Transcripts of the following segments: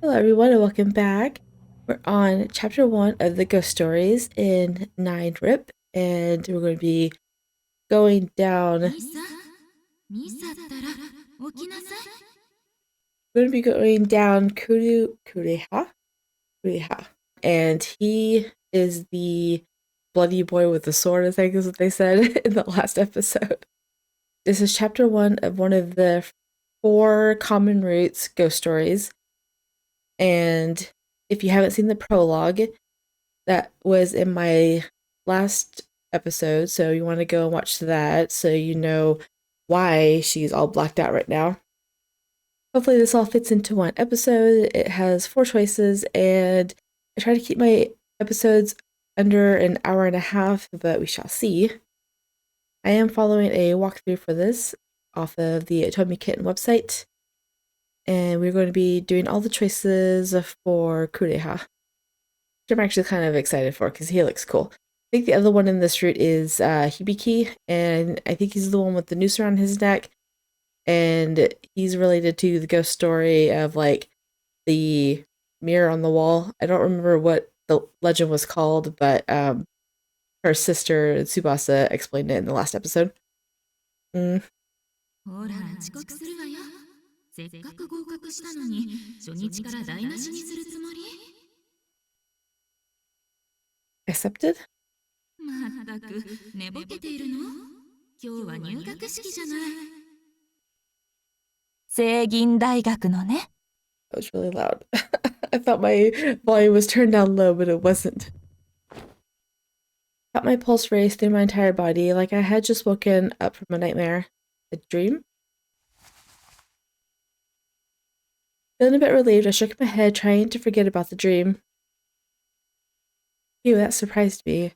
Hello everyone and welcome back. We're on chapter 1 of the ghost stories in 9 RIP, and we're going to be going down Kureha. And he is the bloody boy with the sword, I think is what they said in the last episode. This is chapter 1 of one of the 4 common roots ghost stories. And if you haven't seen the prologue, that was in my last episode, so you want to go and watch that so you know why she's all blacked out right now. Hopefully this all fits into one episode. It has 4 choices, and I try to keep my episodes under an hour and a half, but we shall see. I am following a walkthrough for this off of the Atomi Kitten website, and we're going to be doing all the choices for Kureha, which I'm actually kind of excited for because he looks cool. I think the other one in this route is Hibiki, and I think he's the one with the noose around his neck, and he's related to the ghost story of like the mirror on the wall. I don't remember what the legend was called, but her sister Tsubasa explained it in the last episode. Mm. Accepted? That was really loud. I thought my volume was turned down low, but it wasn't. Felt my pulse race through my entire body, like I had just woken up from a nightmare. A dream? Feeling a bit relieved, I shook my head, trying to forget about the dream. Ew, that surprised me.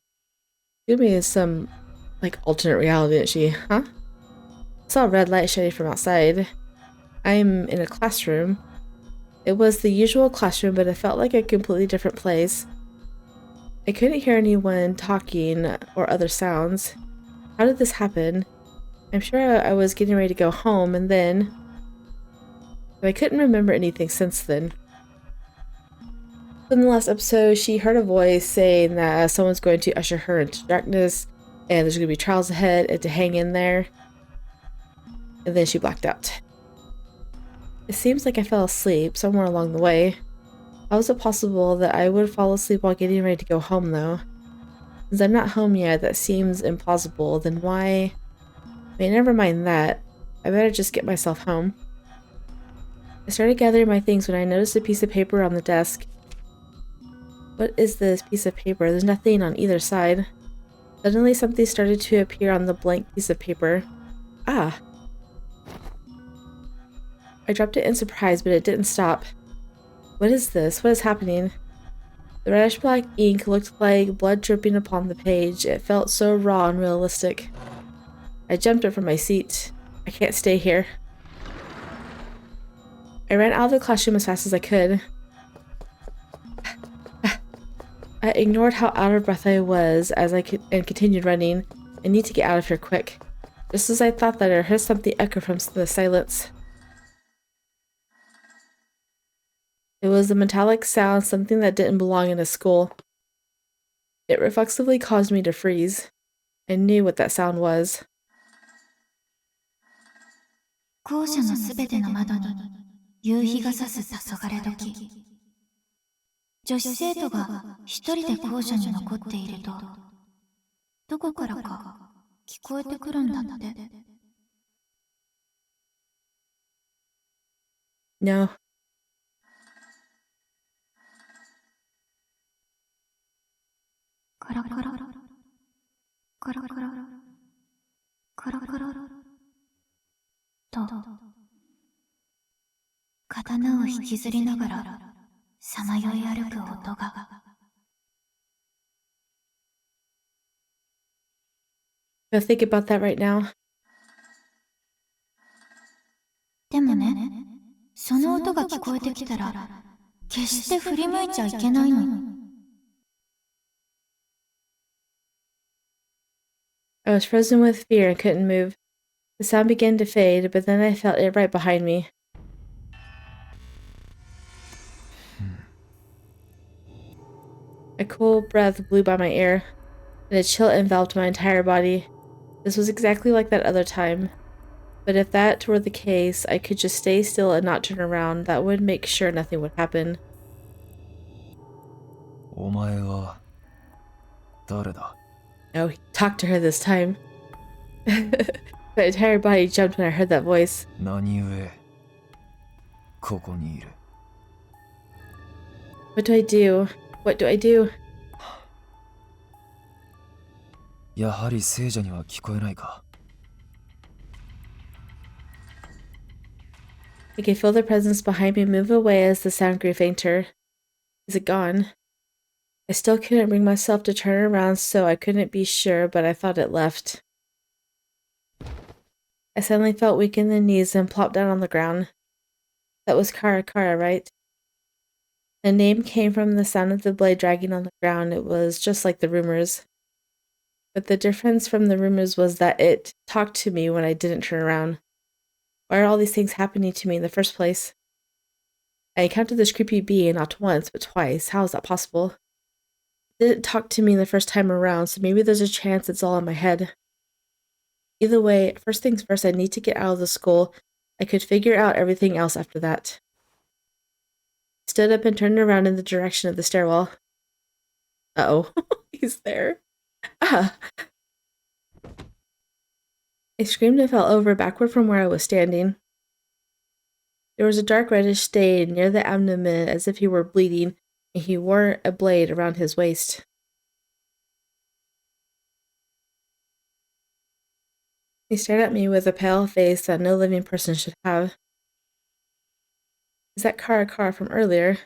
Yumi is some, like, alternate reality, isn't she? Huh? I saw a red light shining from outside. I'm in a classroom. It was the usual classroom, but it felt like a completely different place. I couldn't hear anyone talking or other sounds. How did this happen? I'm sure I was getting ready to go home, and then... But I couldn't remember anything since then. In the last episode, she heard a voice saying that someone's going to usher her into darkness, and there's going to be trials ahead, and to hang in there. And then she blacked out. It seems like I fell asleep somewhere along the way. How is it possible that I would fall asleep while getting ready to go home, though? Since I'm not home yet, that seems implausible, then why... I mean, never mind that. I better just get myself home. I started gathering my things when I noticed a piece of paper on the desk. What is this piece of paper? There's nothing on either side. Suddenly something started to appear on the blank piece of paper. Ah! I dropped it in surprise, but it didn't stop. What is this? What is happening? The reddish-black ink looked like blood dripping upon the page. It felt so raw and realistic. I jumped up from my seat. I can't stay here. I ran out of the classroom as fast as I could. I ignored how out of breath I was as I continued running. I need to get out of here quick. Just as I thought that, I heard something echo from the silence. It was a metallic sound, something that didn't belong in a school. It reflexively caused me to freeze. I knew what that sound was. 校舎のすべての窓に夕日が差す黄昏時。女子生徒が一人で校舎に残っていると、どこからか聞こえてくるんだって。No. Kara kara. Kara kara. Kara kara. と、刀を引きずりながらさまよい歩く音が。Go think about that right now. でもね、その音が聞こえてきたら、決して振り向いちゃいけないの。I was frozen with fear and couldn't move. The sound began to fade, but then I felt it right behind me. A cool breath blew by my ear, and a chill enveloped my entire body. This was exactly like that other time. But if that were the case, I could just stay still and not turn around. That would make sure nothing would happen. お前は誰だ? Oh, he talked to her this time. My entire body jumped when I heard that voice. 何故ここにいる? What do I do? What do I do? やはり聖者には聞こえないか? I could feel the presence behind me move away as the sound grew fainter. Is it gone? I still couldn't bring myself to turn around, so I couldn't be sure, but I thought it left. I suddenly felt weak in the knees and plopped down on the ground. That was Kara, right? The name came from the sound of the blade dragging on the ground. It was just like the rumors. But the difference from the rumors was that it talked to me when I didn't turn around. Why are all these things happening to me in the first place? I encountered this creepy being not once, but twice. How is that possible? It didn't talk to me the first time around, so maybe there's a chance it's all in my head. Either way, first things first, I need to get out of the school. I could figure out everything else after that. I stood up and turned around in the direction of the stairwell. Uh-oh, he's there. Ah! I screamed and fell over backward from where I was standing. There was a dark reddish stain near the abdomen as if he were bleeding, and he wore a blade around his waist. He stared at me with a pale face that no living person should have. Is that Kara from earlier?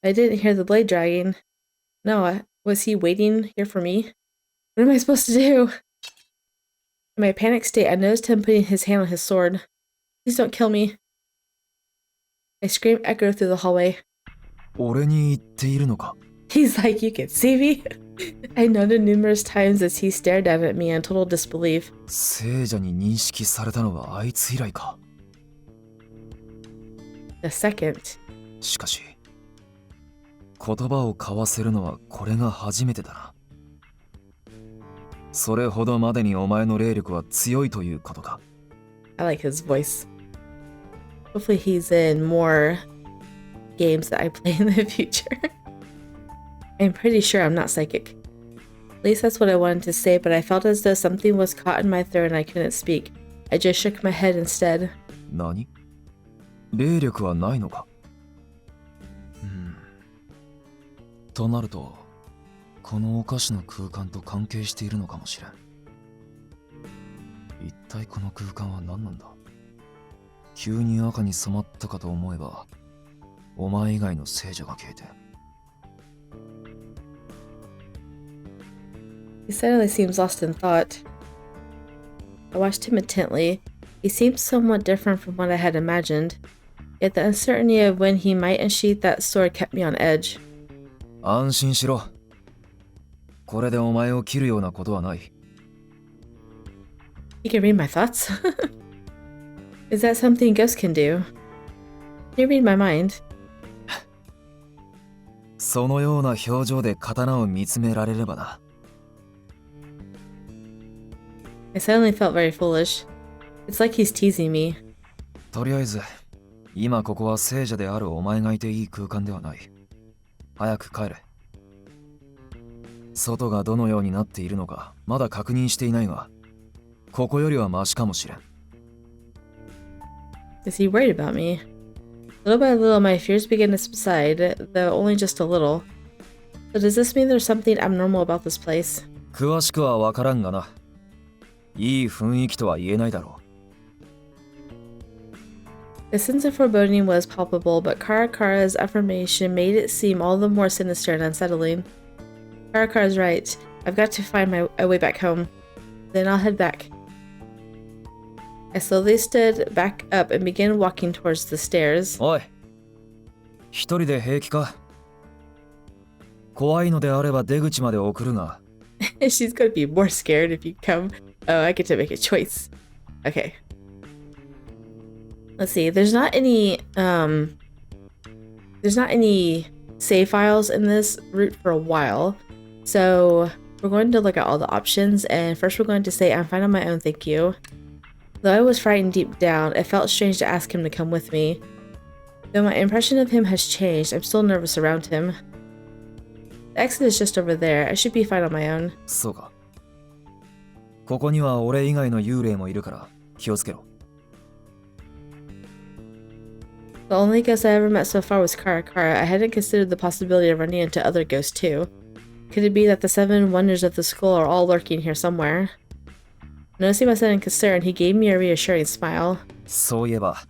I didn't hear the blade dragging. No, was he waiting here for me? What am I supposed to do? In my panic state, I noticed him putting his hand on his sword. Please don't kill me. My scream echoed through the hallway. 俺に言っているのか? He's like, you can see me? I noted numerous times as he stared down at me in total disbelief. 聖者に認識されたのはあいつ以来か? The second. しかし、言葉を交わせるのはこれが初めてだな。それほどまでにお前の霊力は強いということか。I like his voice. Hopefully he's in more games that I play in the future. I'm pretty sure I'm not psychic. At least that's what I wanted to say, but I felt as though something was caught in my throat and I couldn't speak. I just shook my head instead. 何? 霊力はないのか? となると、このお菓子の空間と関係しているのかもしれん。一体この空間は何なんだ? 急に赤に染まったかと思えば、お前以外の聖者が消えて。He suddenly seems lost in thought. I watched him intently. He seemed somewhat different from what I had imagined. Yet the uncertainty of when he might unsheath that sword kept me on edge. 安心しろ。これでお前を切るようなことはない。He can read my thoughts? Is that something ghosts can do? Can you read my mind? そのような表情で刀を見つめられればな。I suddenly felt very foolish. It's like he's teasing me. とりあえず、今ここは聖者であるお前がいていい空間ではない。早く帰れ。外がどのようになっているのかまだ確認していないが、ここよりはマシかもしれん。Is he worried about me? Little by little, my fears began to subside, though only just a little. So does this mean there's something abnormal about this place? 詳しくはわからんがな。いい雰囲気とは言えないだろう。The sense of foreboding was palpable, but Kara's affirmation made it seem all the more sinister and unsettling. Kara's right. I've got to find my way back home. Then I'll head back. I slowly stood back up and began walking towards the stairs. おい、一人で平気か? 怖いのであれば出口まで送るが。She's gonna be more scared if you come. Oh, I get to make a choice. Okay. Let's see. There's not any save files in this route for a while. So we're going to look at all the options, and first we're going to say, I'm fine on my own, thank you. Though I was frightened deep down, it felt strange to ask him to come with me. Though my impression of him has changed, I'm still nervous around him. The exit is just over there. I should be fine on my own. そうか。ここには俺以外の幽霊もいるから気をつけろ。The only ghost I ever met so far was Kara. I hadn't considered the possibility of running into other ghosts too. Could it be that the 7 wonders of the skull are all lurking here somewhere? Noticing my sudden concern, he gave me a reassuring smile. そういえば、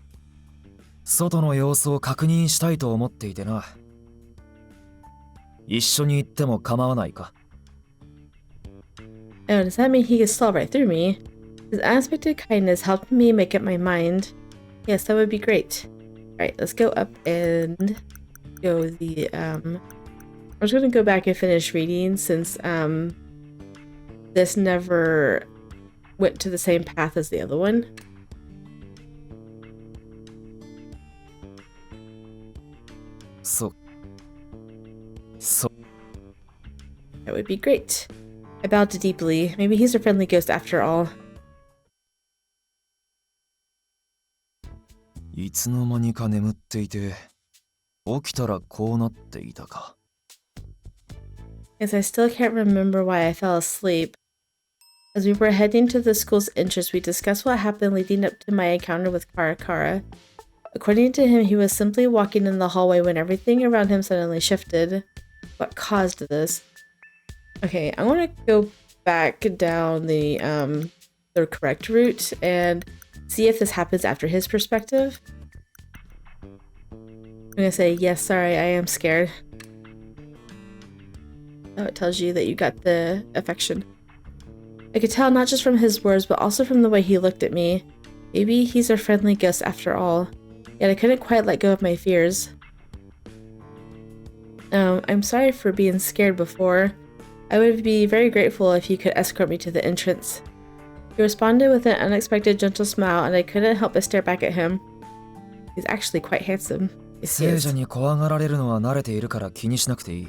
外の様子を確認したいと思っていてな。一緒に行っても構わないか？ Oh, does that mean he could slide right through me? His unexpected kindness helped me make up my mind. Yes, that would be great. Alright, let's go up and go the, I'm just gonna go back and finish reading since, this never went to the same path as the other one. So. That would be great. I bowed deeply. Maybe he's a friendly ghost after all. いつの間にか眠っていて、起きたらこうなっていたか。Yes, I still can't remember why I fell asleep. As we were heading to the school's entrance, we discussed what happened leading up to my encounter with Kara. According to him, he was simply walking in the hallway when everything around him suddenly shifted. What caused this? Okay, I'm gonna go back down the correct route and see if this happens after his perspective. I'm gonna say, yes, sorry, I am scared. Oh, it tells you that you got the affection. I could tell not just from his words, but also from the way he looked at me. Maybe he's a friendly ghost after all. Yet I couldn't quite let go of my fears. I'm sorry for being scared before. I would be very grateful if you could escort me to the entrance. He responded with an unexpected gentle smile, and I couldn't help but stare back at him. He's actually quite handsome. Yes, he is. 聖者に怖がられるのは慣れているから気にしなくていい。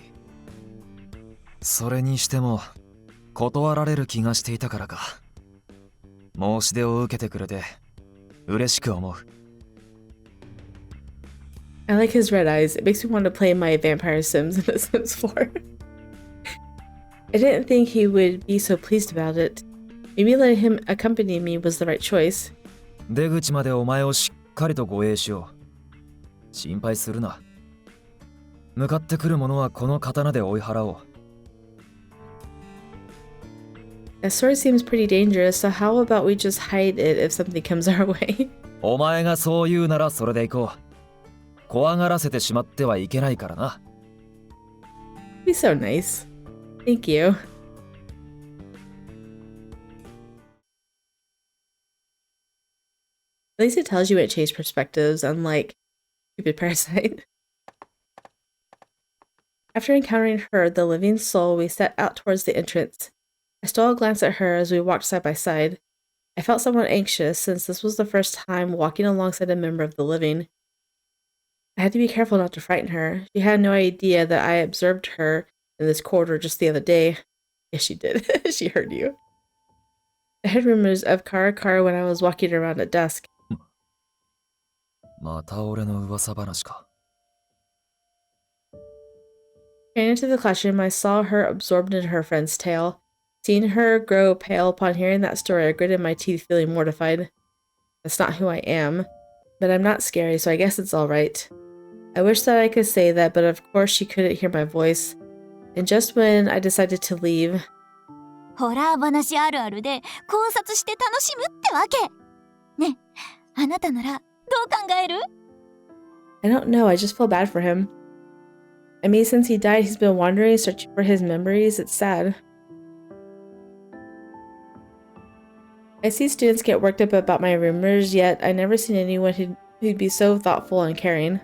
それにしても断られる気がしていたからか。申し出を受けてくれて嬉しく思う。I like his red eyes. It makes me want to play my Vampire Sims in The Sims 4. I didn't think he would be so pleased about it. Maybe letting him accompany me was the right choice. 出口までお前をしっかりと護衛しよう。心配するな。向かってくる者はこの刀で追い払おう。That sword seems pretty dangerous, so how about we just hide it if something comes our way? お前がそう言うならそれで行こう。怖がらせてしまってはいけないからな。He's so nice. Thank you. At least it tells you it changed perspectives, unlike stupid Parasite. After encountering her, the living soul, we set out towards the entrance. I stole a glance at her as we walked side by side. I felt somewhat anxious since this was the first time walking alongside a member of the living. I had to be careful not to frighten her. She had no idea that I observed her in this corridor just the other day. Yes, she did. She heard you. I heard rumors of Kara when I was walking around at dusk. また俺の噂話か。Turning into the classroom, I saw her absorbed in her friend's tale. Seeing her grow pale upon hearing that story, I gritted my teeth, feeling mortified. That's not who I am. But I'm not scary, so I guess it's alright. I wish that I could say that, but of course she couldn't hear my voice. And just when I decided to leave... ホラー話あるあるで考察して楽しむってわけ。ねえ、あなたならどう考える？ I don't know, I just feel bad for him. I mean, since he died, he's been wandering, searching for his memories. It's sad. I see students get worked up about my rumors, yet I never seen anyone who'd be so thoughtful and caring.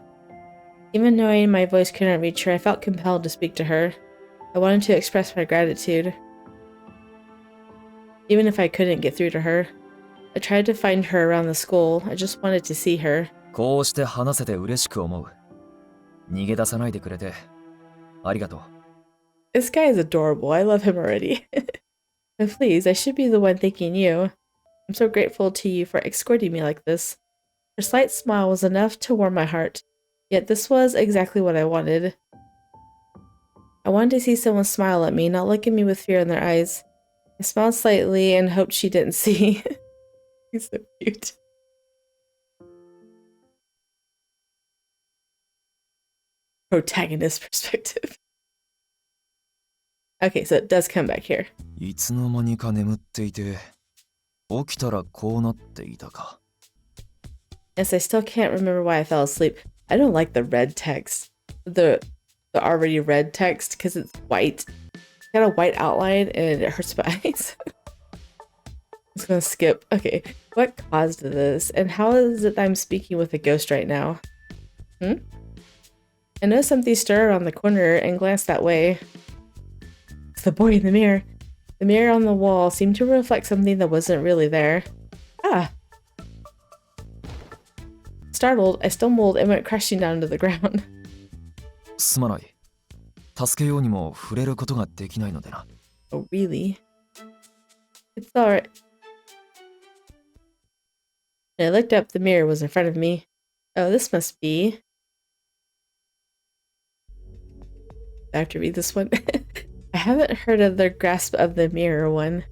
Even knowing my voice couldn't reach her, I felt compelled to speak to her. I wanted to express my gratitude. Even if I couldn't get through to her. I tried to find her around the school. I just wanted to see her. こうして話せて嬉しく思う。逃げ出さないでくれてありがとう。This guy is adorable. I love him already. And please, I should be the one thanking you. I'm so grateful to you for escorting me like this. Her slight smile was enough to warm my heart. Yet this was exactly what I wanted. I wanted to see someone smile at me, not look at me with fear in their eyes. I smiled slightly and hoped she didn't see. He's so cute. Protagonist perspective. Okay, so it does come back here. いつの間にか眠っていて、起きたらこうなっていたか。Yes, I still can't remember why I fell asleep. I don't like the red text. The already red text because it's white. It's got a white outline and it hurts my eyes. I'm just gonna skip. Okay, what caused this? And how is it that I'm speaking with a ghost right now? I noticed something stir around the corner and glanced that way. It's the boy in the mirror. The mirror on the wall seemed to reflect something that wasn't really there. Ah! Startled, I stumbled and went crashing down to the ground. すまない。助けようにも触れることができないのでな。Oh, really? It's alright. When I looked up, the mirror was in front of me. Oh, this must be... I have to read this one. I haven't heard of the grasp of the mirror one.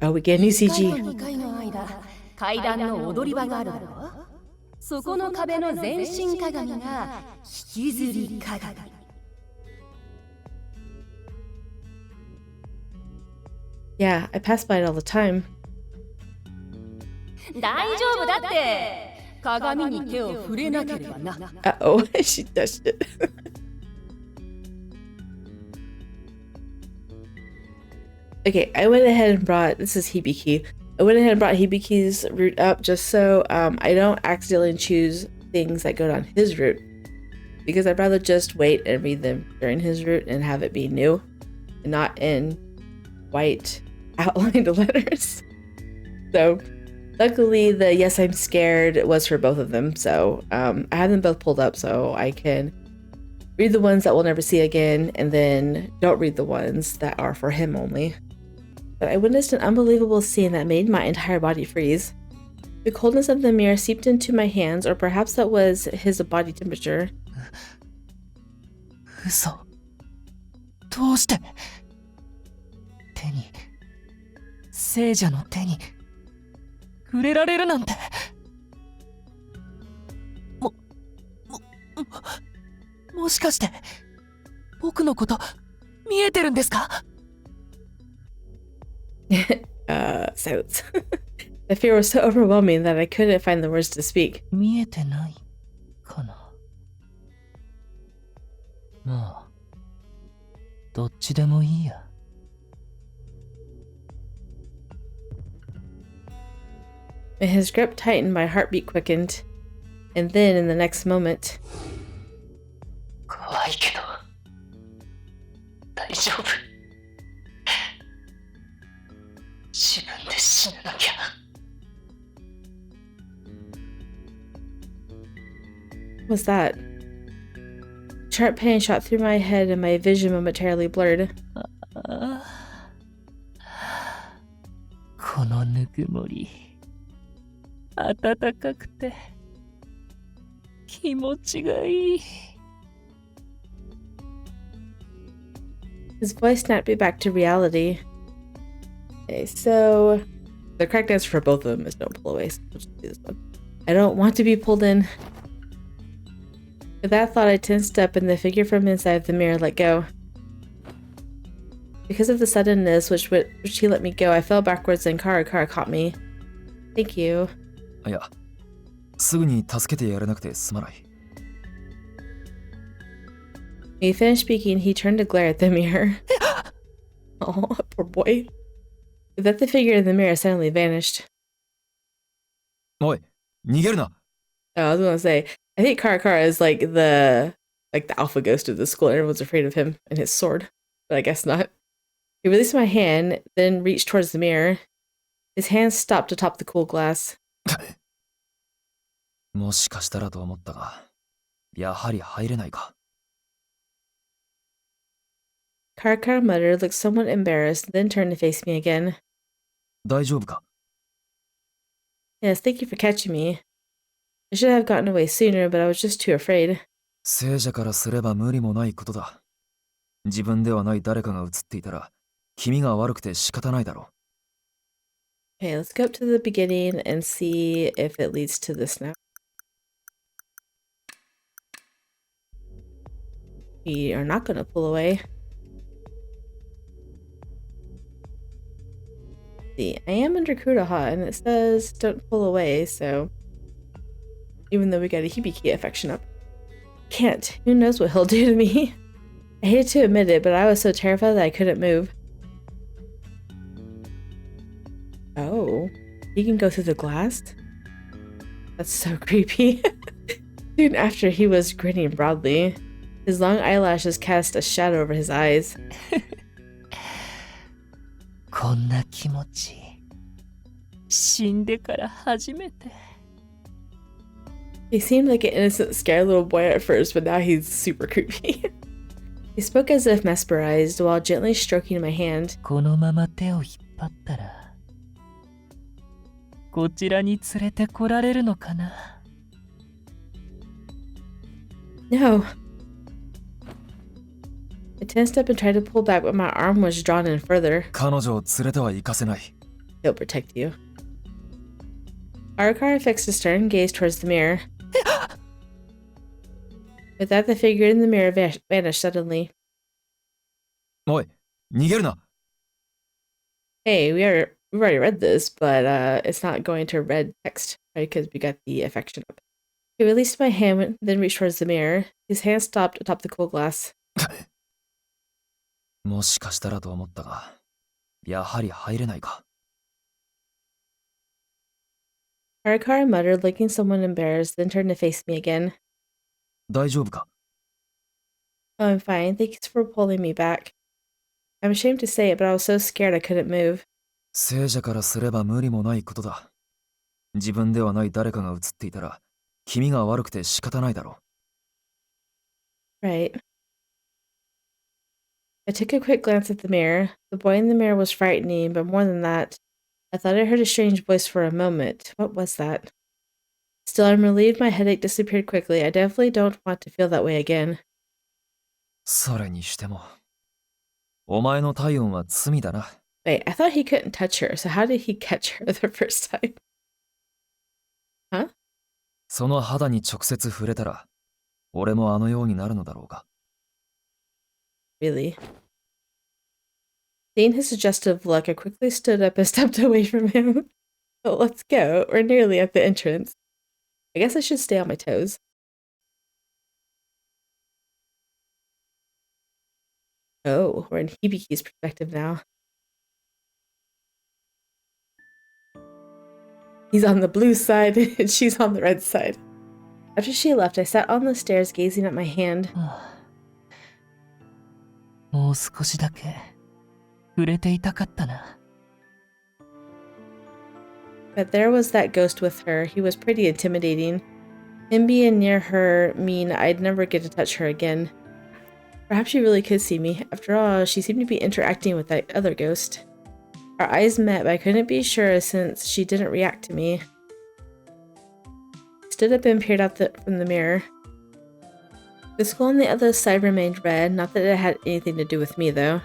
Oh, we get a new CG. 階段の踊り場があるだろう。そこの壁の全身鏡が引きずり鏡。Yeah, I pass by it all the time. 大丈夫だって。鏡に手を触れなければな。Uh-oh, she touched it. Okay, I went ahead and brought... This is Hibiki. I went ahead and brought Hibiki's route up just so I don't accidentally choose things that go down his route. Because I'd rather just wait and read them during his route and have it be new. And not in white outlined letters. So, luckily the yes, I'm scared was for both of them. So, I have them both pulled up so I can read the ones that we'll never see again. And then don't read the ones that are for him only. But I witnessed an unbelievable scene that made my entire body freeze. The coldness of the mirror seeped into my hands, or perhaps that was his body temperature. 嘘。どうして手に、聖者の手に触れられるなんて。もしかして僕のこと見えてるんですか？Silence. The fear was so overwhelming that I couldn't find the words to speak. 見えてないかな。まあ、どっちでもいいや。In his grip tightened, my heartbeat quickened. And then, in the next moment... 怖いけど、大丈夫。自分で死ななきゃ。What was that? Sharp pain shot through my head and my vision momentarily blurred. このぬくもり、暖かくて気持ちがいい。His voice snapped me back to reality. Okay, so the correct answer for both of them is don't pull away. So we'll just do this one. I don't want to be pulled in. With that thought, I tensed up and the figure from inside the mirror let go. Because of the suddenness which he let me go, I fell backwards and Kara caught me. Thank you. いや、すぐに助けてやれなくてすまない。When he finished speaking, he turned to glare at the mirror. Oh, poor boy. With that, the figure in the mirror suddenly vanished. おい、逃げるな。 Oh, I was gonna say, I think Kara is like the alpha ghost of the school. Everyone's afraid of him and his sword, but I guess not. He released my hand, then reached towards the mirror. His hand stopped atop the cool glass. もしかしたらと思ったが、やはり入れないか。Karakara muttered, looked somewhat embarrassed, then turned to face me again. 大丈夫か？ Yes, thank you for catching me. I should have gotten away sooner, but I was just too afraid. 聖者からすれば無理もないことだ。自分ではない誰かが映っていたら、気味が悪くて仕方ないだろう。Okay, let's go up to the beginning and see if it leads to this now. We are not going to pull away. See, I am under Kureha, and it says don't pull away, so even though we got a Hibiki affection up. Can't. Who knows what he'll do to me? I hated to admit it, but I was so terrified that I couldn't move. Oh, he can go through the glass? That's so creepy. Soon after, he was grinning broadly. His long eyelashes cast a shadow over his eyes. こんな気持ち、死んでから初めて。He seemed like an innocent, scared little boy at first, but now he's super creepy. He spoke as if mesmerized while gently stroking my hand. このまま手を引っ張ったら、こちらに連れてこられるのかな。No. I tensed up and tried to pull back, but my arm was drawn in further. 彼女を連れては行かせない。He'll protect you. Arakara fixed a stern gaze towards the mirror. With that, the figure in the mirror vanished suddenly. おい、逃げるな。 Hey, we've already read this, but it's not going to red text, right? Because we got the affection up. He released my hand, then reached towards the mirror. His hand stopped atop the cool glass. もしかしたらと思ったが、やはり入れないか。Arakara muttered, looking somewhat embarrassed, then turned to face me again. 大丈夫か？ Oh, I'm fine. Thanks for pulling me back. I'm ashamed to say it, but I was so scared I couldn't move. 聖者からすれば無理もないことだ。自分ではない誰かが映っていたら、気味が悪くて仕方ないだろう。Right. I took a quick glance at the mirror. The boy in the mirror was frightening, but more than that, I thought I heard a strange voice for a moment. What was that? Still, I'm relieved my headache disappeared quickly. I definitely don't want to feel that way again. それにしても、お前の体温は罪だな。Wait, I thought he couldn't touch her, so how did he catch her the first time? Huh? その肌に直接触れたら、俺もあのようになるのだろうか。Really? Seeing his suggestive look, I quickly stood up and stepped away from him. Well, let's go. We're nearly at the entrance. I guess I should stay on my toes. Oh, we're in Hibiki's perspective now. He's on the blue side, and she's on the red side. After she left, I sat on the stairs gazing at my hand. もう少しだけ触れていたかったな。But there was that ghost with her. He was pretty intimidating. Him being near her mean I'd never get to touch her again. Perhaps she really could see me. After all, she seemed to be interacting with that other ghost. Our eyes met, but I couldn't be sure since she didn't react to me. I stood up and peered out from the mirror. The skull on the other side remained red, not that it had anything to do with me though.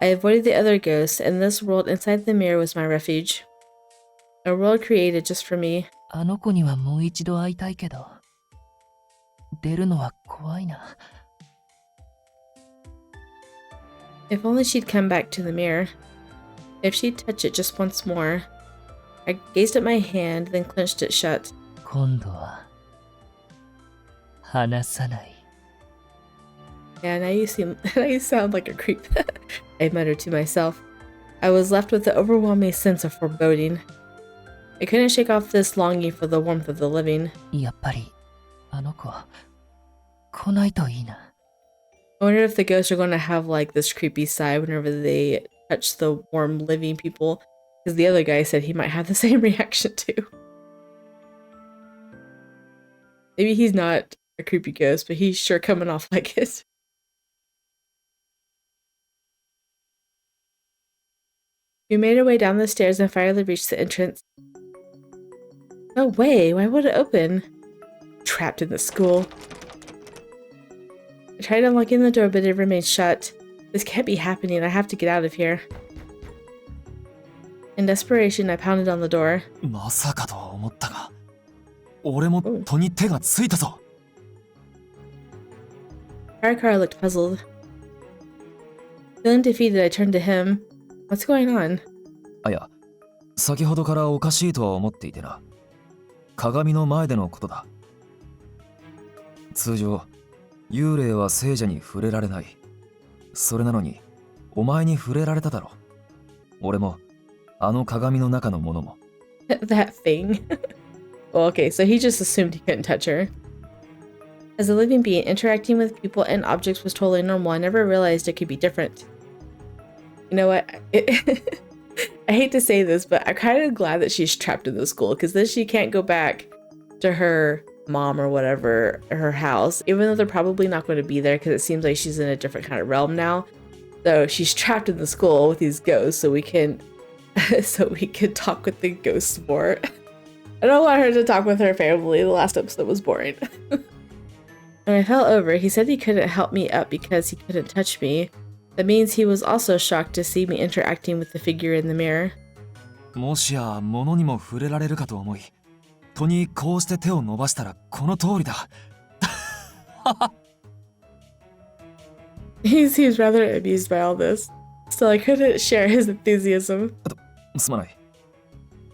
I avoided the other ghosts, and this world inside the mirror was my refuge. A world created just for me. あの子にはもう一度会いたいけど、出るのは怖いな。If only she'd come back to the mirror. If she'd touch it just once more. I gazed at my hand, then clenched it shut. 今度は離さない。Yeah, now you sound like a creep. I muttered to myself. I was left with the overwhelming sense of foreboding. I couldn't shake off this longing for the warmth of the living. やっぱりあの子来ないといいな。I wonder if the ghosts are going to have like this creepy side whenever they touch the warm living people, because the other guy said he might have the same reaction too. Maybe he's not a creepy ghost, but he's sure coming off like it. We made our way down the stairs and finally reached the entrance. No way, why would it open? Trapped in the school. I tried unlocking the door, but it remained shut. This can't be happening, I have to get out of here. In desperation, I pounded on the door. まさかとは思ったが、俺も戸に手がついたぞ。Karakara looked puzzled. Feeling defeated, I turned to him. What's going on? あ、いや、先ほどからおかしいとは思っていてな。鏡の前でのことだ。通常、幽霊は聖者に触れられない。それなのに、お前に触れられただろ。俺も、あの鏡の中のものも。That thing. Well, okay, so he just assumed he couldn't touch her. As a living being, interacting with people and objects was totally normal. I never realized it could be different. You know what? I hate to say this, but I'm kind of glad that she's trapped in the school, because then she can't go back to her mom or whatever, her house, even though they're probably not going to be there, because it seems like she's in a different kind of realm now. So she's trapped in the school with these ghosts, so we can talk with the ghosts more. I don't want her to talk with her family. The last episode was boring. When I fell over, he said he couldn't help me up because he couldn't touch me. That means he was also shocked to see me interacting with the figure in the mirror. もしや物にも触れられるかと思い、戸にこうして手を伸ばしたらこの通りだ。He seems rather amused by all this. Still, I couldn't share his enthusiasm. すまない。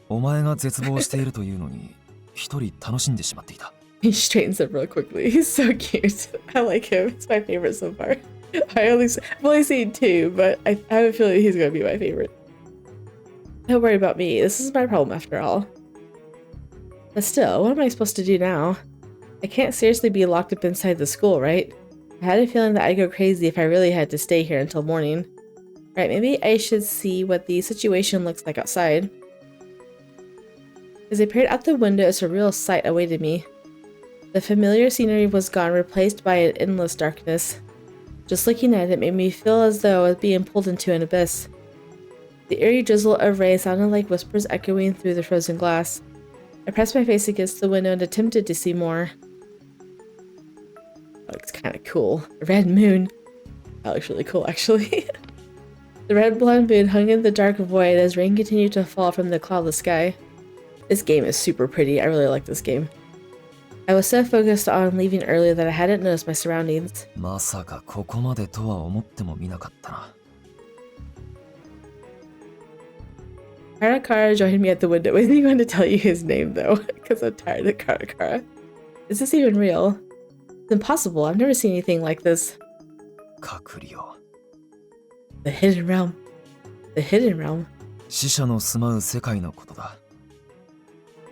お前が絶望しているというのに、一人楽しんでしまっていた。He straightens up real quickly. He's so cute. I like him. It's my favorite so far. I've only seen 2, but I have a feeling he's gonna be my favorite. Don't worry about me. This is my problem after all. But still, what am I supposed to do now? I can't seriously be locked up inside the school, right? I had a feeling that I'd go crazy if I really had to stay here until morning. Right, maybe I should see what the situation looks like outside. As I peered out the window, a surreal sight awaited me. The familiar scenery was gone, replaced by an endless darkness. Just looking at it made me feel as though I was being pulled into an abyss. The eerie drizzle of rain sounded like whispers echoing through the frozen glass. I pressed my face against the window and attempted to see more. That looks kind of cool. A red moon. That looks really cool, actually. The red blonde moon hung in the dark void as rain continued to fall from the cloudless sky. This game is super pretty. I really like this game. I was so focused on leaving earlier that I hadn't noticed my surroundings. まさかここまでとは思ってもみなかったな。Karakara joined me at the window. Isn't he going to tell you his name though? Because I'm tired of Karakara. Is this even real? It's impossible. I've never seen anything like this. 隔離を。The hidden realm. The hidden realm. 死者の住まう世界のことだ。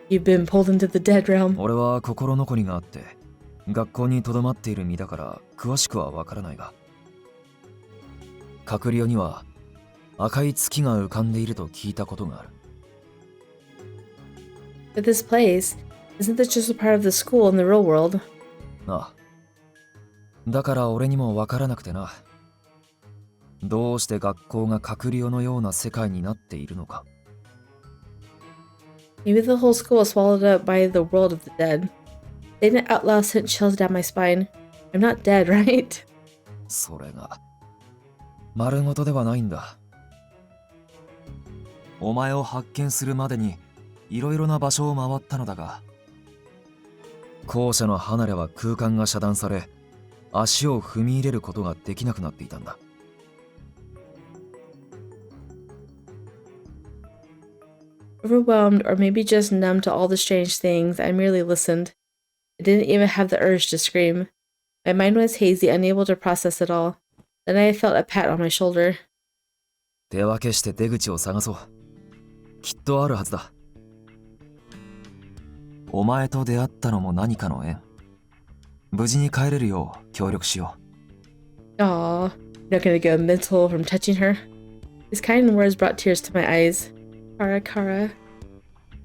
You've been pulled into the dead realm. 俺は心残りがあって、学校に留まっている身だから詳しくはわからないが。隔離には赤い月が浮かんでいると聞いたことがある。But this place, isn't this just a part of the school in the real world? ああ。だから俺にもわからなくてな。どうして学校が隔離のような世界になっているのか。Maybe the whole school was swallowed up by the world of the dead. Saying it out loud sent chills down my spine. I'm not dead, right? それが丸ごとではないんだ。お前を発見するまでにいろいろな場所を回ったのだが、校舎の離れは空間が遮断され、足を踏み入れることができなくなっていたんだ。Overwhelmed, or maybe just numb to all the strange things, I merely listened. I didn't even have the urge to scream. My mind was hazy, unable to process it all. Then I felt a pat on my shoulder. 手分けして出口を探そう。きっとあるはずだ。お前と出会ったのも何かの縁。無事に帰れるよう協力しよう。Aww, you're not gonna go mental from touching her? His kind words brought tears to my eyes. Karakara.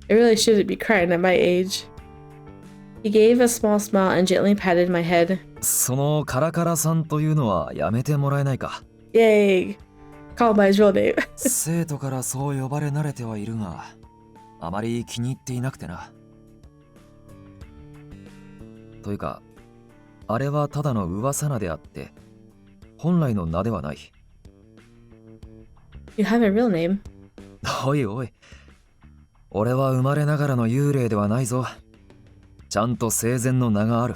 I really shouldn't be crying at my age. He gave a small smile and gently patted my head. そのカラカラさんというのはやめてもらえないか。Yay! call by his real name. 生徒からそう呼ばれ慣れてはいるが、あまり気に入っていなくてな。というか、あれはただの噂名であって、本来の名ではない。You have a real name. おいおい。俺は生まれながらの幽霊ではないぞ。ちゃんと生前の名がある。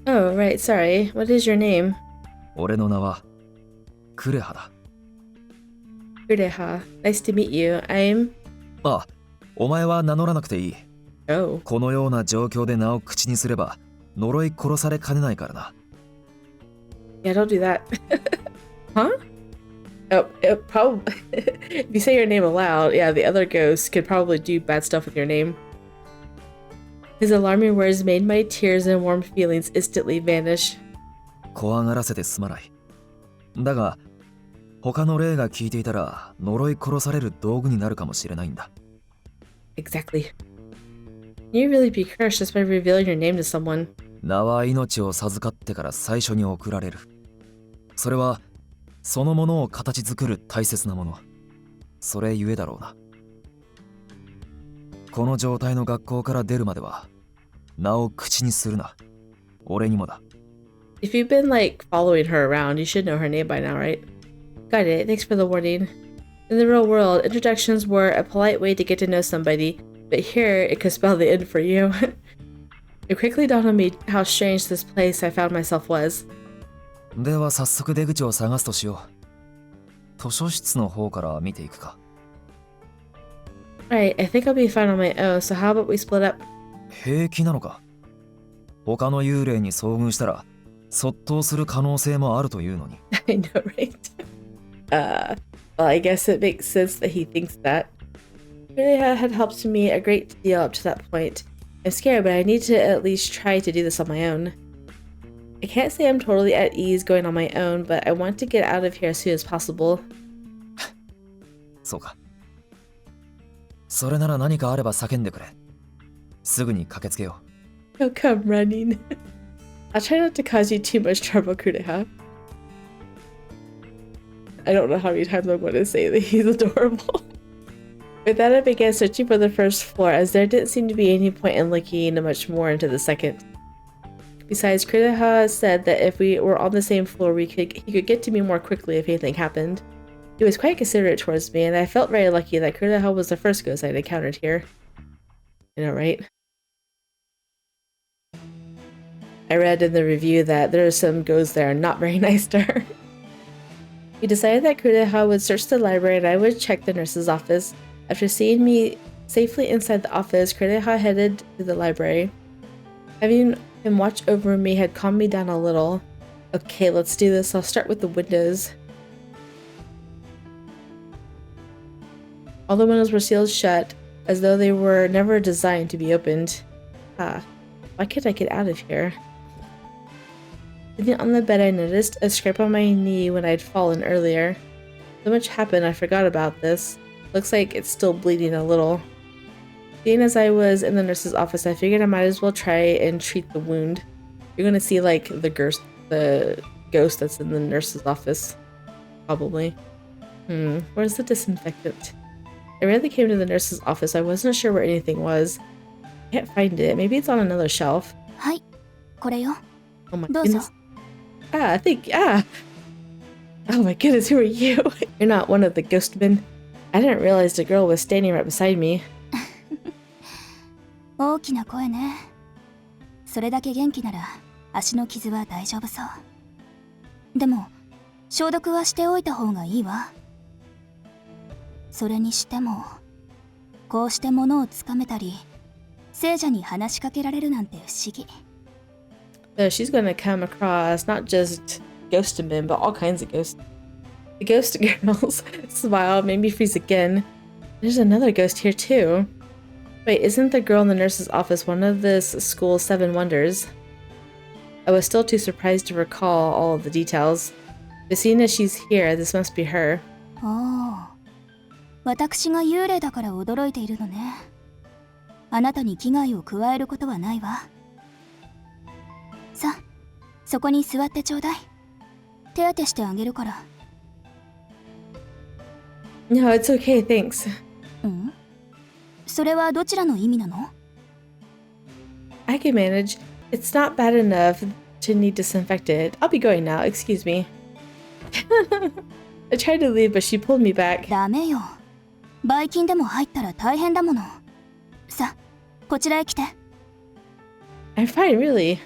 Oh, right, sorry. What is your name? 俺の名はクレハだ。Kureha. Nice to meet you. I'm... あ、お前は名乗らなくていい。Oh. このような状況で名を口にすれば呪い殺されかねないからな。Yeah, don't do that. Huh? Oh, it probably... If you say your name aloud, yeah, the other ghosts could probably do bad stuff with your name. His alarming words made my tears and warm feelings instantly vanish. 怖がらせてすまない。だが、他の霊が聞いていたら呪い殺される道具になるかもしれないんだ。Exactly. Can you really be cursed just by revealing your name to someone? 名は命を授かってから最初に送られる。それはそのものを形作る大切なもの。それゆえだろうな。この状態の学校から出るまでは名を口にするな。俺にもだ。If you've been, like, following her around, you should know her name by now, right? Got it. Thanks for the warning. In the real world, introductions were a polite way to get to know somebody, but here it could spell the end for you. It quickly dawned on me how strange this place I found myself was. では早速出口を探すとしよう。図書室の方から見ていくか。Alright, I think I'll be fine on my own, so how about we split up? 平気なのか。他の幽霊に遭遇したらそっとする可能性もあるというのに。I know, right? Well, I guess it makes sense that he thinks that. Kureha had helped me a great deal up to that point. I'm scared, but I need to at least try to do this on my own. I can't say I'm totally at ease going on my own, but I want to get out of here as soon as possible. そうか。それなら何かあれば叫んでくれ。すぐに駆けつけよう。He'll come running. I'll try not to cause you too much trouble, Kureha. I don't know how many times I'm going to say that he's adorable. With that, I began searching for the first floor, as there didn't seem to be any point in looking much more into the second. Besides, Kureha said that if we were on the same floor, he could get to me more quickly if anything happened. He was quite considerate towards me, and I felt very lucky that Kureha was the first ghost I'd encountered here. You know, right? I read in the review that there are some ghosts that are not very nice to her. We decided that Kureha would search the library and I would check the nurse's office. After seeing me safely inside the office, Kureha headed to the library. Having him watch over me had calmed me down a little. Okay, let's do this. I'll start with the windows. All the windows were sealed shut, as though they were never designed to be opened. Why can't I get out of here? Sitting on the bed, I noticed a scrape on my knee when I'd fallen earlier. So much happened, I forgot about this. Looks like it's still bleeding a little. Seeing as I was in the nurse's office, I figured I might as well try and treat the wound. You're gonna see, like, the ghost that's in the nurse's office. Probably. Where's the disinfectant? I rarely came to the nurse's office. I wasn't sure where anything was. I can't find it. Maybe it's on another shelf. はい、これよ。 Oh my どうぞ。 goodness. Oh my goodness, who are you? You're not one of the ghost men. I didn't realize the girl was standing right beside me. 大きな声ね。それだけ元気なら足の傷は大丈夫そう。でも消毒はしておいた方がいいわ。それにしてもこうして物をつかめたり聖者に話しかけられるなんて不思議。So she's gonna come across not just ghost men, but all kinds of ghosts. The ghost girls smile, made me freeze again. There's another ghost here too. Wait, isn't the girl in the nurse's office one of this school's 7 wonders? I was still too surprised to recall all of the details. But seeing as she's here, this must be her. おお、私が幽霊だから驚いているのね。あなたに危害を加えることはないわ。さあ、そこに座ってちょうだい。手当てしてあげるから。No, it's okay, thanks. うんそれはどちらの意味なの？ I can manage. It's not bad enough to need disinfected. I'll be going now, excuse me. I tried to leave, but she pulled me back. ダメよ。ばい菌でも入ったら大変だもの。さ、こちらへ来て。I'm fine, really.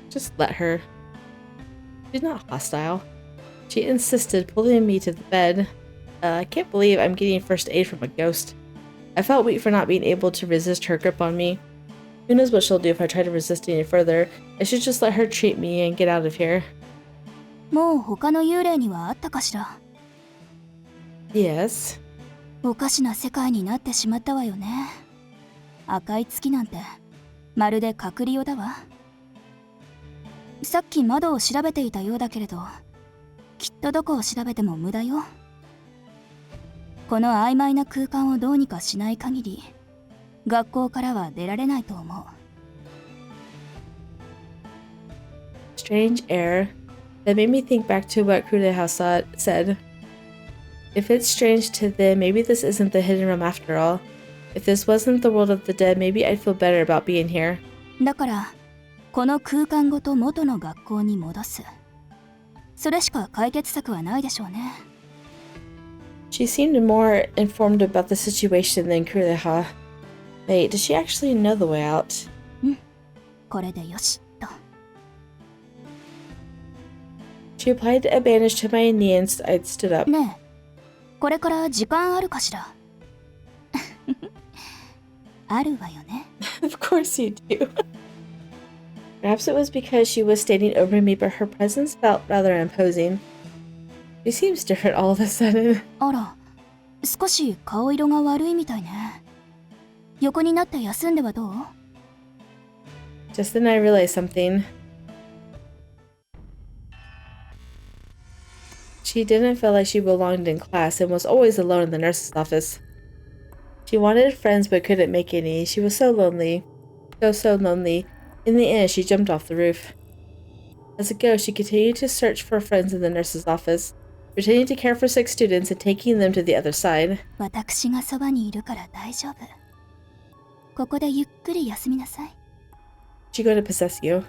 Just let her. She's not hostile. She insisted, pulling me to the bed. I can't believe I'm getting first aid from a ghost. I felt weak for not being able to resist her grip on me. Who knows what she'll do if I try to resist any further. I should just let her treat me and get out of here. もう他の幽霊にはあったかしら？ Yes. おかしな世界になってしまったわよね。赤い月なんてまるで隔離用だわ。さっき窓を調べていたようだけれど、きっとどこを調べても無駄よ。この曖昧な空間をどうにかしない限り、学校からは出られないと思う。Strange air. That made me think back to what Kureha said. If it's strange to them, maybe this isn't the hidden realm after all. If this wasn't the world of the dead, maybe I'd feel better about being here. だから、この空間ごと元の学校に戻す。それしか解決策はないでしょうね。She seemed more informed about the situation than Kureha. Wait, does she actually know the way out? これでよしと。She applied a bandage to my knee and I stood up. ねえ、これから時間あるかしら？あるわよね。Of course you do. Perhaps it was because she was standing over me, but her presence felt rather imposing. She seems different all of a sudden. あら、少し顔色が悪いみたいね。横になって休んではどう？ Just then I realized something. She didn't feel like she belonged in class and was always alone in the nurse's office. She wanted friends but couldn't make any. She was so lonely. So lonely. In the end, she jumped off the roof. As a ghost, she continued to search for friends in the nurse's office, pretending to care for sick students and taking them to the other side. 私がそばにいるから大丈夫。ここでゆっくり休みなさい。She's going to possess you.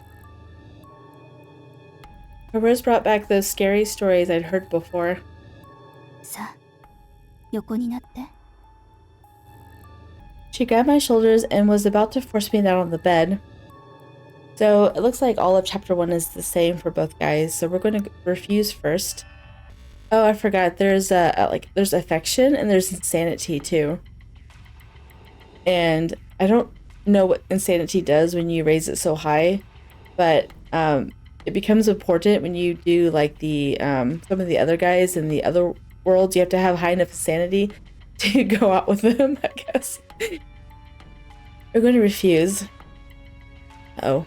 Her words brought back those scary stories I'd heard before. さあ、横になって。She grabbed my shoulders and was about to force me down on the bed. So it looks like all of chapter 1 is the same for both guys. So we're going to refuse first. Oh, I forgot. There's there's affection and there's insanity too. And I don't know what insanity does when you raise it so high, but it becomes important when you do like the some of the other guys in the other worlds. You have to have high enough insanity to go out with them, I guess. We're going to refuse. Oh.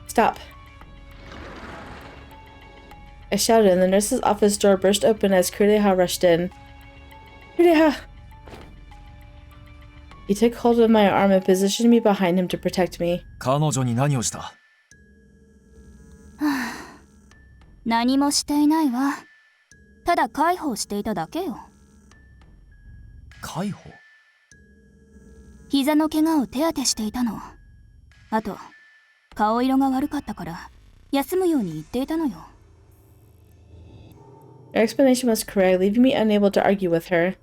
Stop. I shouted and the nurse's office door burst open as Kureha rushed in. Kureha! He took hold of my arm and positioned me behind him to protect me. 彼女に何をした？何もしていないわ。ただ介抱していただけよ。介抱？膝の怪我を手当てしていたの。あと、顔色が悪かったから休むように言っていたのよ。Her explanation was correct, leaving me unable to argue with her.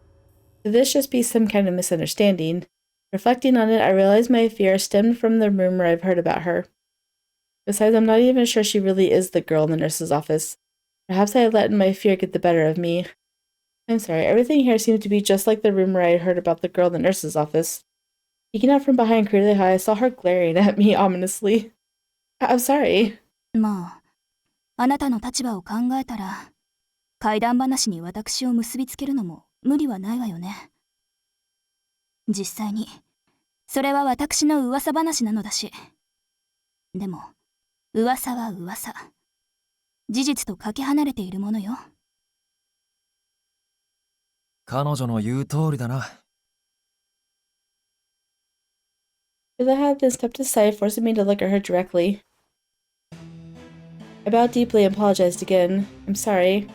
Could this just be some kind of misunderstanding? Reflecting on it, I realized my fear stemmed from the rumor I've heard about her. Besides, I'm not even sure she really is the girl in the nurse's office. Perhaps I had let my fear get the better of me. I'm sorry, everything here seemed to be just like the rumor I had heard about the girl in the nurse's office. Peeking out from behind Kureha, I saw her glaring at me ominously. I'm sorry. まあ、あなたの立場を考えたら、怪談話に私を結びつけるのも無理はないわよね。実際に、それは私の噂話なのだし。でも、噂は噂。事実とかけ離れているものよ。彼女の言う通りだな。Kureha then stepped aside, forcing me to look at her directly. I bowed deeply and apologized again. I'm sorry.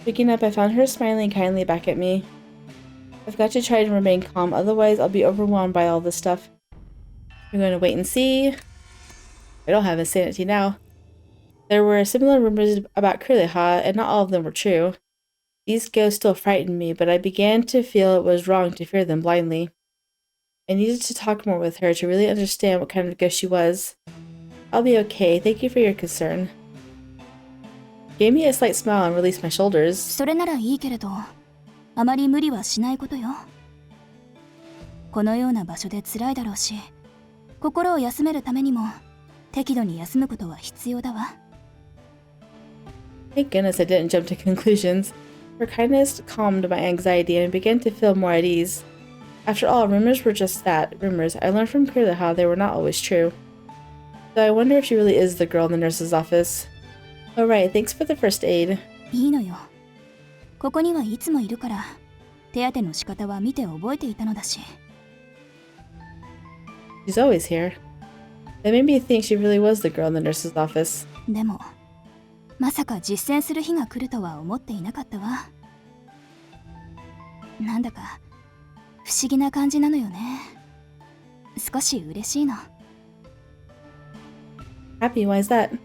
Waking up, I found her smiling kindly back at me. I've got to try to remain calm, otherwise I'll be overwhelmed by all this stuff. We're going to wait and see. I don't have insanity now. There were similar rumors about Kureha, and not all of them were true. These ghosts still frightened me, but I began to feel it was wrong to fear them blindly. I needed to talk more with her to really understand what kind of ghost she was. I'll be okay. Thank you for your concern. Gave me a slight smile and released my shoulders. それならいいけれど、あまり無理はしないことよ。このような場所で辛いだろうし、心を休めるためにも適度に休むことは必要だわ。Thank goodness I didn't jump to conclusions. Her kindness calmed my anxiety and I began to feel more at ease. After all, rumors were just that, rumors. I learned from Kureha they were not always true. So I wonder if she really is the girl in the nurse's office. Alright, thanks for the first aid. いいのよ。ここにはいつもいるから、手当ての仕方は見て覚えていたのだし。She's always here. That made me think she really was the girl in the nurse's office. でも、まさか実践する日が来るとは思っていなかったわ。なんだか不思議な感じなのよね。少し嬉しいの。Happy, why is that?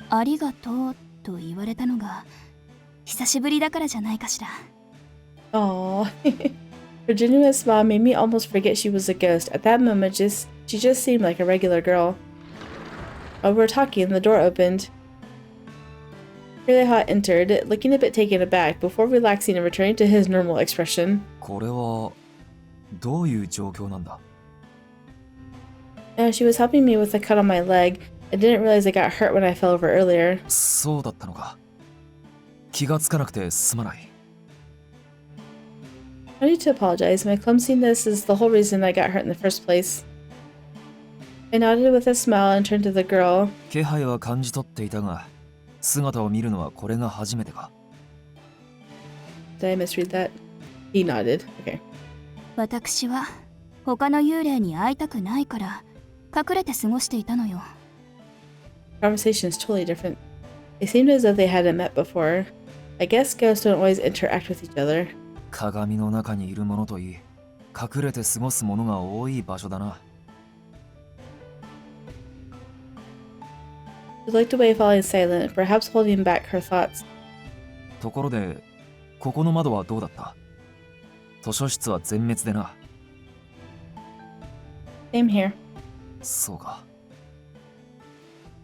ありがとうと言われたのが久しぶりだからじゃないかしら。Aww. Her genuine smile made me almost forget she was a ghost. At that moment, she just seemed like a regular girl. While we were talking, the door opened. Kureha entered, looking a bit taken aback, before relaxing and returning to his normal expression. これはどういう状況なんだ？ She was helping me with a cut on my leg. I didn't realize I got hurt when I fell over earlier. そうだったのか。気がつかなくてすまない。No need to apologize. My clumsiness is the whole reason I got hurt in the first place. I nodded with a smile and turned to the girl. 気配は感じ取っていたが、姿を見るのはこれが初めてか。Did I misread that? He nodded. Okay. 私は他の幽霊に会いたくないから隠れて過ごしていたのよ。Conversation is totally different. They seemed as though they hadn't met before. I guess ghosts don't always interact with each other. 鏡の中にいるものといい、隠れて過ごすものが多い場所だな。She looked away, falling silent, perhaps holding back her thoughts. ところで、ここの窓はどうだった？図書室は全滅でな。Same here. そうか。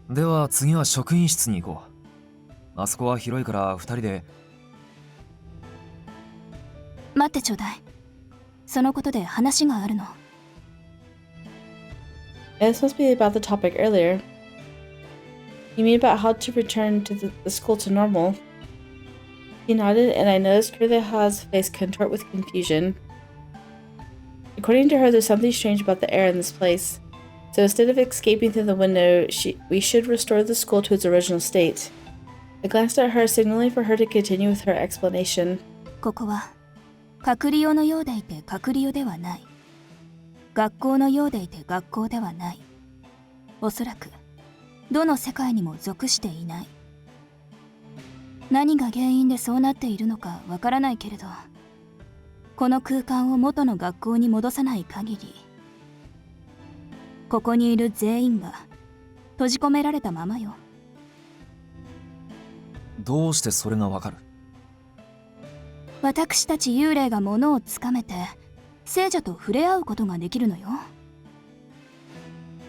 では次は職員室に行こう。あそこは広いから二人で。待ってちょうだい。そのことで話があるの。This must be about the topic earlier. You mean about how to return to the school to normal? He nodded, and I noticed Kureha's face contort with confusion. According to her, there's something strange about the air in this place. So instead of escaping through the window, we should restore the school to its original state. I glanced at her, signaling for her to continue with her explanation. ここは隔離用のようでいて隔離用ではない。学校のようでいて学校ではない。おそらくどの世界にも属していない。何が原因でそうなっているのかわからないけれど、この空間を元の学校に戻さない限り、ここにいる全員が閉じ込められたままよ。どうしてそれがわかる？私たち幽霊が物をつかめて聖者と触れ合うことができるのよ。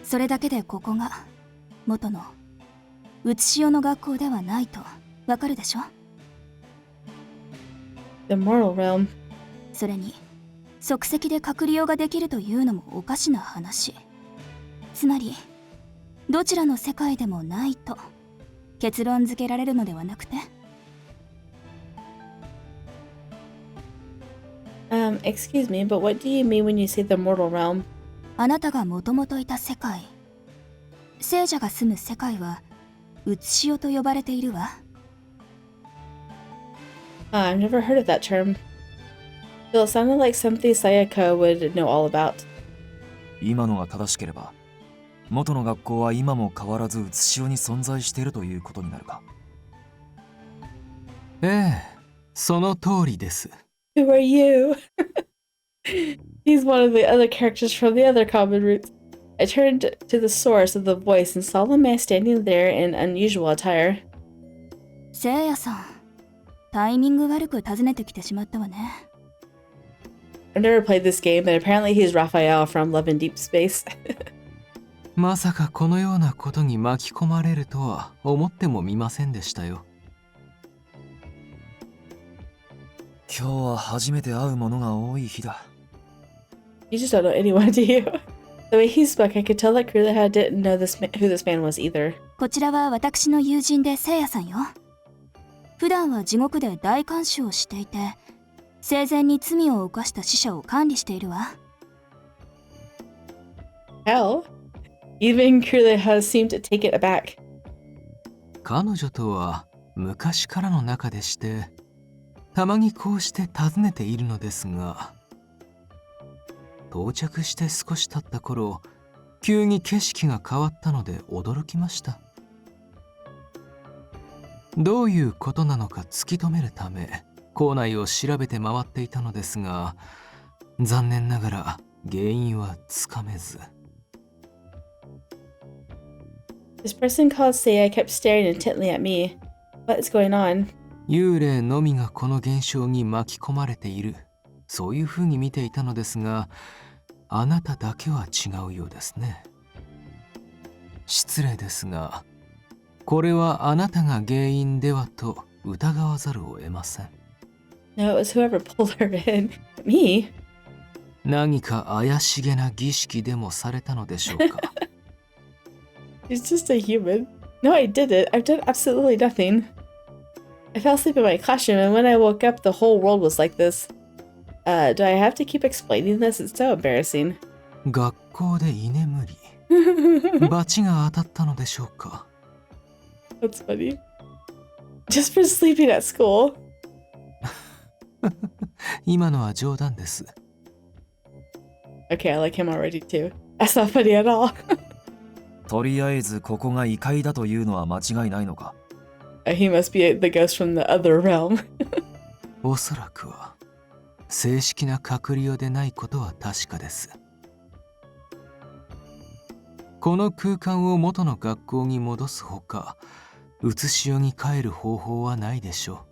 それだけでここが元のうつしおの学校ではないとわかるでしょ。 The moral realm. それに即席で隔離用ができるというのもおかしな話。つまりどちらの世界でもないと結論付けられるのではなくて。Excuse me, but what do you mean when you say the mortal realm? あなたがもともといた世界、聖者が住む世界はうつしおと呼ばれているわ。I've never heard of that term. Still, it sounded like something Sayaka would know all about. 今のが正しければ、元の学校は今も変わらずうつしおに存在しているということになるか。ええ、その通りです。Who are you? He's one of the other characters from the other common roots. I turned to the source of the voice and saw the man standing there in unusual attire. せいやさん、タイミング悪く訪ねてきてしまったわね。I've never played this game, but apparently he's Raphael from Love in Deep Space. まさかこのようなことに巻き込まれるとは思ってもみませんでしたよ。今日は初めて会う者が多い日だ。You just don't know anyone, do you? The way he spoke, I could tell that Kureha didn't know who this man was either. こちらは私の友人でせいやさんよ。普段は地獄で大監視をしていて、生前に罪を犯した死者を管理しているわ。Hell? Even Kureha seemed to take it aback. 彼女とは昔からの仲でして、たまにこうして訪ねているのですが、到着して少し経った頃、急に景色が変わったので驚きました。どういうことなのか突き止めるため、校内を調べて回っていたのですが、残念ながら原因はつかめず。This person called Seiya kept staring intently at me. What is going on? 幽霊のみがこの現象に巻き込まれている、そういうふうに見ていたのですが、あなただけは違うようですね。失礼ですが、これはあなたが原因ではと疑わざるを得ません。No, it was whoever pulled her in. Me? 何か怪しげな儀式でもされたのでしょうか。She's just a human. No, I didn't. I've done absolutely nothing. I fell asleep in my classroom, and when I woke up, the whole world was like this. Do I have to keep explaining this? It's so embarrassing. 学校で居眠り。罰が当たったのでしょうか。That's funny. Just for sleeping at school. 今のは冗談です。Okay, I like him already too. That's not funny at all. とりあえずここが異界だというのは間違いないのか。He must be the ghost from the other realm. おそらくは正式な隔離用でないことは確かです。この空間を元の学校に戻すほか、写し世に帰る方法はないでしょ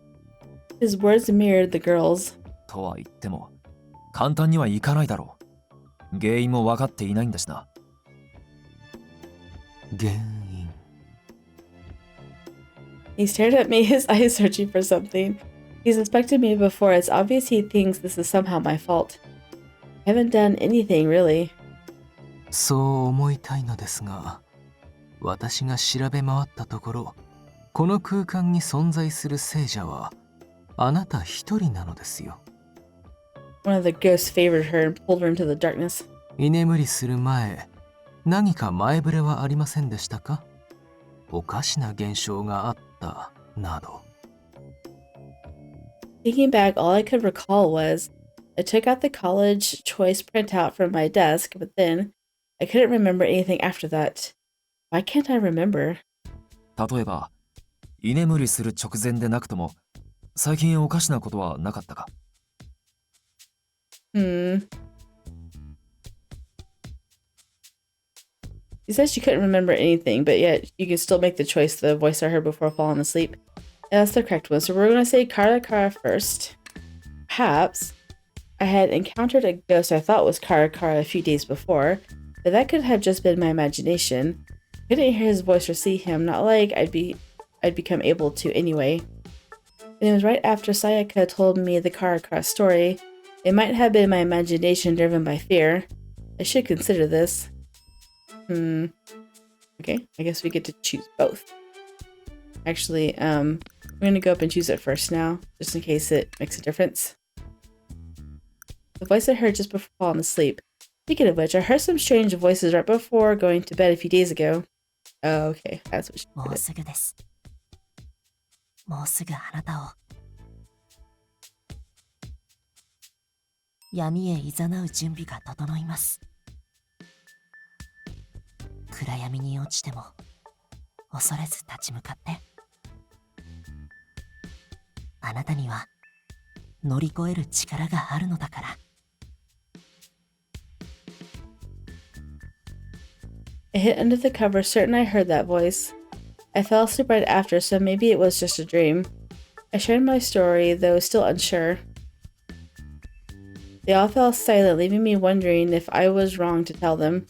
う。His words mirrored the girls. とは言っても、簡単にはいかないだろう。原因も分かっていないんだしな。原因。He stared at me, his eyes searching for something. He's inspected me before. It's obvious he thinks this is somehow my fault. I haven't done anything, really. そう思いたいのですが、私が調べ回ったところ、この空間に存在する聖者は、あなた一人なのですよ。One of the ghosts favored her and pulled her into the darkness. 居眠りする前、何か前触れはありませんでしたか？おかしな現象があったなど。Thinking back, all I could recall was I took out the college choice printout from my desk, but then I couldn't remember anything after that. Why can't I remember? 例えば、居眠りする直前でなくとも、最近おかしなことはなかったか？ She said she couldn't remember anything, but yet you could still make the choice the voice I heard before falling asleep. And that's the correct one. So we're going to say Karakara first. Perhaps I had encountered a ghost I thought was Karakara a few days before, but that could have just been my imagination. I couldn't hear his voice or see him, not like I'd become able to anyway. And it was right after Sayaka told me the Karakara story. It might have been my imagination driven by fear. I should consider this. Okay, I guess we get to choose both. Actually, we're gonna go up and choose it first now, just in case it makes a difference. The voice I heard just before falling asleep. Speaking of which, I heard some strange voices right before going to bed a few days ago. Oh, okay, that's what she did. もうすぐです。もうすぐあなたを闇へ誘う準備が整います。暗闇に落ちても恐れず立ち向かって。あなたには乗り越える力があるのだから。I hid under the cover, certain I heard that voice. I fell asleep right after, so maybe it was just a dream. I shared my story, though still unsure. They all fell silent, leaving me wondering if I was wrong to tell them.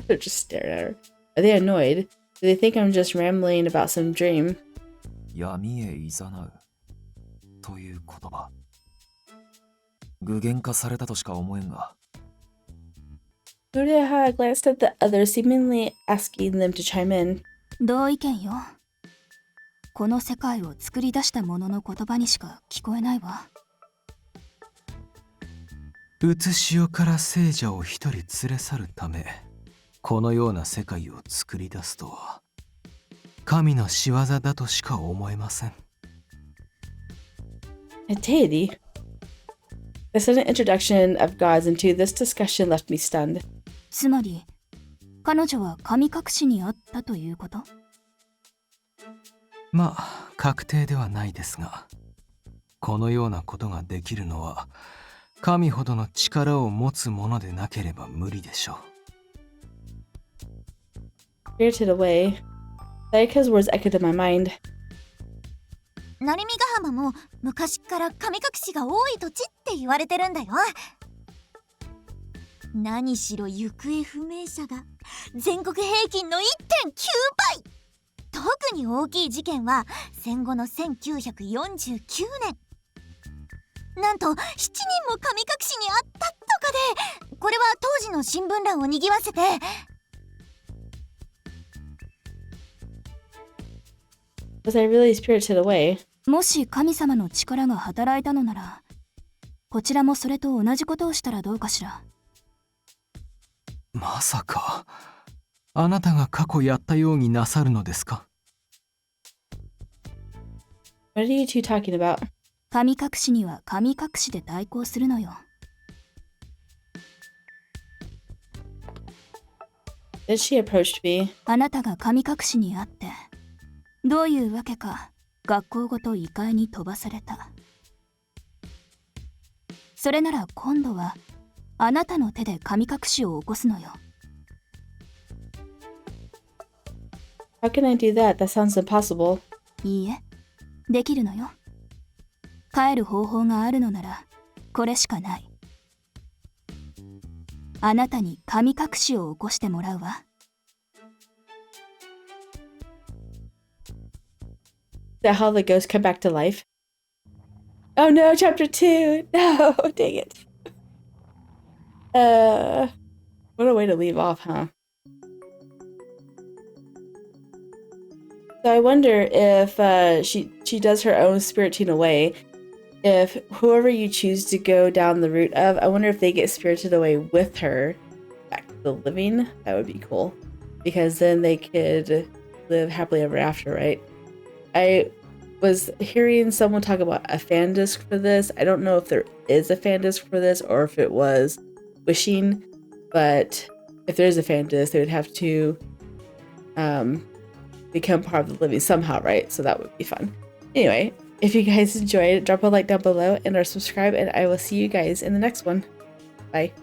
They're just staring at her. Are they annoyed? Do they think I'm just rambling about some dream? 闇へ誘うという言葉。具現化されたとしか思えんが。Kureha glanced at the others, seemingly asking them to chime in. 同意見よ。この世界を作り出したものの言葉にしか聞こえないわ。うつしおから聖者を一人連れ去るため、このような世界を作り出すとは、神の仕業だとしか思えません。A deity? The sudden introduction of gods into this discussion left me stunned. つまり、彼女は神隠しにあったということ？まあ、確定ではないですが、このようなことができるのは、神ほどの力を持つものでなければ無理でしょう。Spirited away. Sayaka's words echoed in my mind. 成見ヶ浜も昔から神隠しが多い土地って言われてるんだよ。何しろ行方不明者が全国平均の 1.9 倍。特に大きい事件は戦後の1949年。なんと7人も神隠しにあったとかで、これは当時の新聞欄を賑わせて。Was I really spirited away? もし神様の力が働いたのなら、こちらもそれと同じことをしたらどうかしら。まさか、あなたが過去やったようになさるのですか？ What are you two talking about? 神隠しには神隠しで対抗するのよ。Then she approached me. あなたが神隠しにあって、どういうわけか学校ごと異界に飛ばされた。それなら今度はあなたの手で神隠しを起こすのよ。How can I do that? That sounds impossible. いいえ、できるのよ。帰る方法があるのならこれしかない。あなたに神隠しを起こしてもらうわ。Is that how the ghosts come back to life? Oh no, chapter 2! No, dang it. What a way to leave off, huh? So I wonder if she does her own spiriting away. If whoever you choose to go down the route of, I wonder if they get spirited away with her back to the living. That would be cool. Because then they could live happily ever after, right? I was hearing someone talk about a fan disc for this. I don't know if there is a fan disc for this or if it was wishing, but if there's a fan disc, they would have to become part of the living somehow, right? So that would be fun. Anyway, if you guys enjoyed, drop a like down below and or subscribe, and I will see you guys in the next one. Bye.